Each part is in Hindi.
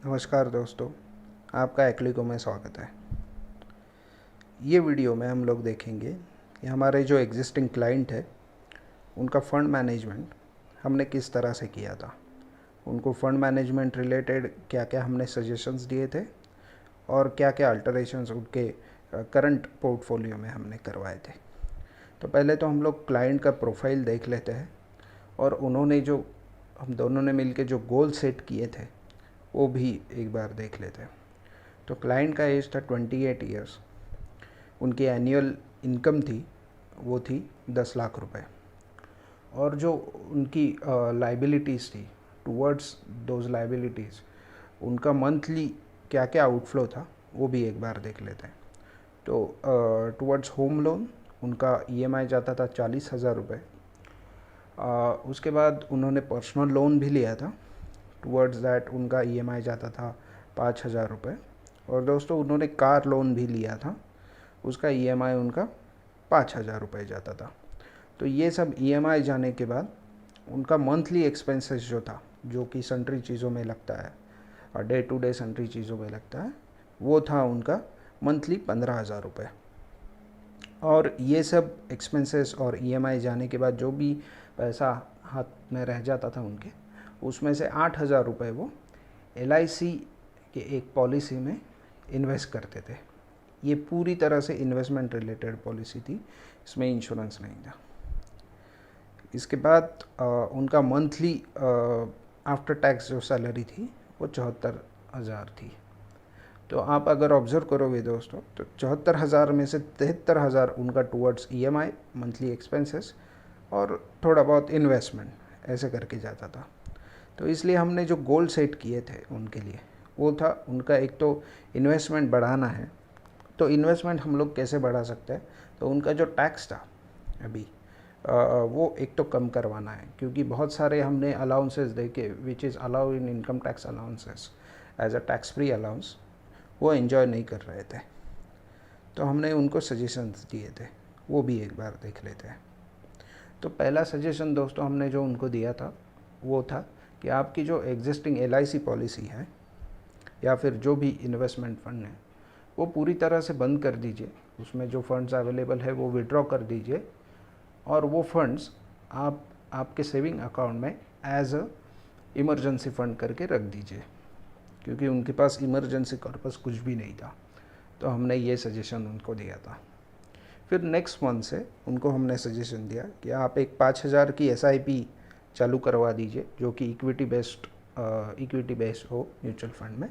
नमस्कार दोस्तों, आपका एक्लिको में स्वागत है। ये वीडियो में हम लोग देखेंगे कि हमारे जो एग्जिस्टिंग क्लाइंट है उनका फ़ंड मैनेजमेंट हमने किस तरह से किया था। उनको फ़ंड मैनेजमेंट रिलेटेड क्या क्या हमने सजेशंस दिए थे और क्या क्या अल्टरेशंस उनके करंट पोर्टफोलियो में हमने करवाए थे। तो पहले तो हम लोग क्लाइंट का प्रोफाइल देख लेते हैं और उन्होंने जो हम दोनों ने मिलके जो गोल सेट किए थे वो भी एक बार देख लेते हैं। तो क्लाइंट का एज था 28 ईयर्स। उनकी एनुअल इनकम थी वो थी 10 लाख रुपए और जो उनकी लाइबिलिटीज़ थी टुवर्ड्स दोज लाइबिलिटीज़ उनका मंथली क्या क्या आउटफ्लो था वो भी एक बार देख लेते हैं। तो टुवर्ड्स होम लोन उनका ईएमआई जाता था 40,000 रुपये। उसके बाद उन्होंने पर्सनल लोन भी लिया था। टुवर्ड्स दैट उनका ईएमआई जाता था 5,000 रुपये। और दोस्तों उन्होंने कार लोन भी लिया था, उसका ईएमआई उनका 5,000 रुपये जाता था। तो ये सब ईएमआई जाने के बाद उनका मंथली एक्सपेंसेस जो था, जो कि सन्ट्री चीज़ों में लगता है और डे टू डे सन्ट्री चीज़ों में लगता है, वो था उनका मंथली 15,000 रुपये। और ये सब एक्सपेंसेस और ईएमआई जाने के बाद जो भी पैसा हाथ में रह जाता था उनके, उसमें से 8,000 रुपये वो एलआईसी के एक पॉलिसी में इन्वेस्ट करते थे। ये पूरी तरह से इन्वेस्टमेंट रिलेटेड पॉलिसी थी, इसमें इंश्योरेंस नहीं था। इसके बाद उनका मंथली आफ्टर टैक्स जो सैलरी थी वो 74,000 थी। तो आप अगर ऑब्ज़र्व करोगे दोस्तों तो 74,000 में से 73,000 उनका टुवर्ड्स ईएमआई, मंथली एक्सपेंसेस और थोड़ा बहुत इन्वेस्टमेंट ऐसे करके जाता था। तो इसलिए हमने जो गोल सेट किए थे उनके लिए वो था, उनका एक तो इन्वेस्टमेंट बढ़ाना है। तो इन्वेस्टमेंट हम लोग कैसे बढ़ा सकते हैं, तो उनका जो टैक्स था अभी वो एक तो कम करवाना है, क्योंकि बहुत सारे हमने अलाउंसेस देखे which is allow in income tax allowances as a tax free allowance, वो एंजॉय नहीं कर रहे थे। तो हमने उनको सजेशंस दिए थे, वो भी एक बार देख लेते हैं। तो पहला सजेशन दोस्तों हमने जो उनको दिया था वो था कि आपकी जो एग्जिस्टिंग एलआईसी पॉलिसी है या फिर जो भी इन्वेस्टमेंट फ़ंड है वो पूरी तरह से बंद कर दीजिए। उसमें जो फंड्स अवेलेबल है वो विड्रॉ कर दीजिए और वो फंड्स आप आपके सेविंग अकाउंट में एज अ इमरजेंसी फ़ंड करके रख दीजिए, क्योंकि उनके पास इमरजेंसी पर्पस कुछ भी नहीं था। तो हमने ये सजेशन उनको दिया था। फिर नेक्स्ट मंथ से उनको हमने सजेशन दिया कि आप एक 5,000 की एसआईपी चालू करवा दीजिए, जो कि इक्विटी बेस्ड हो म्यूचुअल फंड में,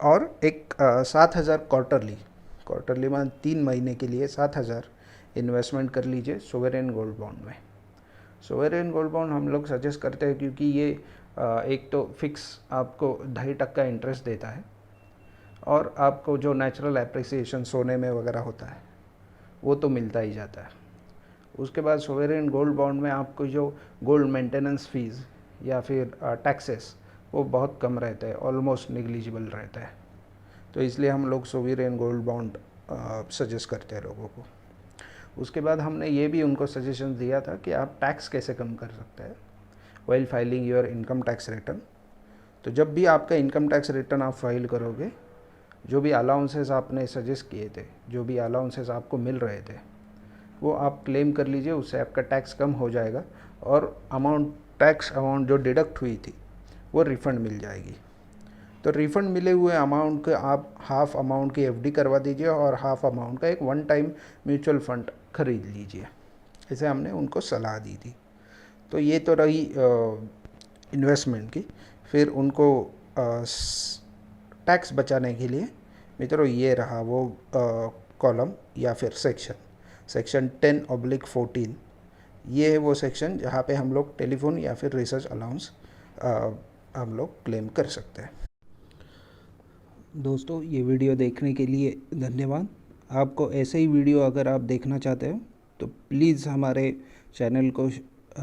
और एक 7,000 क्वार्टरली में 3 महीने के लिए 7,000 इन्वेस्टमेंट कर लीजिए सोवरेन गोल्ड बॉन्ड में। सोवरेन गोल्ड बॉन्ड हम लोग सजेस्ट करते हैं क्योंकि ये एक तो फिक्स आपको 2.5% इंटरेस्ट देता है और आपको जो नेचुरल एप्रिसिएशन सोने में वगैरह होता है वो तो मिलता ही जाता है। उसके बाद सोवरेन गोल्ड बॉन्ड में आपको जो गोल्ड मेंटेनेंस फीस या फिर टैक्सेस वो बहुत कम रहते हैं, ऑलमोस्ट निग्लिजिबल रहता है। तो इसलिए हम लोग सोवरेन गोल्ड बॉन्ड सजेस्ट करते हैं लोगों को। उसके बाद हमने ये भी उनको सजेशन दिया था कि आप टैक्स कैसे कम कर सकते हैं while filing your income tax return. तो जब भी आपका इनकम टैक्स रिटर्न आप फाइल करोगे, जो भी अलाउंसेस आपने सजेस्ट किए थे, जो भी अलाउंसेस आपको मिल रहे थे, वो आप क्लेम कर लीजिए। उससे आपका टैक्स कम हो जाएगा और टैक्स अमाउंट जो डिडक्ट हुई थी वो रिफ़ंड मिल जाएगी। तो रिफ़ंड मिले हुए अमाउंट के आप हाफ अमाउंट की एफडी करवा दीजिए और हाफ अमाउंट का एक वन टाइम म्यूचुअल फंड खरीद लीजिए। ऐसे हमने उनको सलाह दी थी। तो ये तो रही इन्वेस्टमेंट की। फिर उनको टैक्स बचाने के लिए मित्रों ये रहा वो कॉलम या फिर सेक्शन 10/14। ये है वो सेक्शन जहाँ पे हम लोग टेलीफोन या फिर रिसर्च अलाउंस हम लोग क्लेम कर सकते हैं। दोस्तों ये वीडियो देखने के लिए धन्यवाद। आपको ऐसे ही वीडियो अगर आप देखना चाहते हो तो प्लीज़ हमारे चैनल को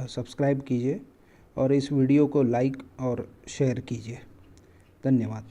सब्सक्राइब कीजिए और इस वीडियो को लाइक और शेयर कीजिए। धन्यवाद।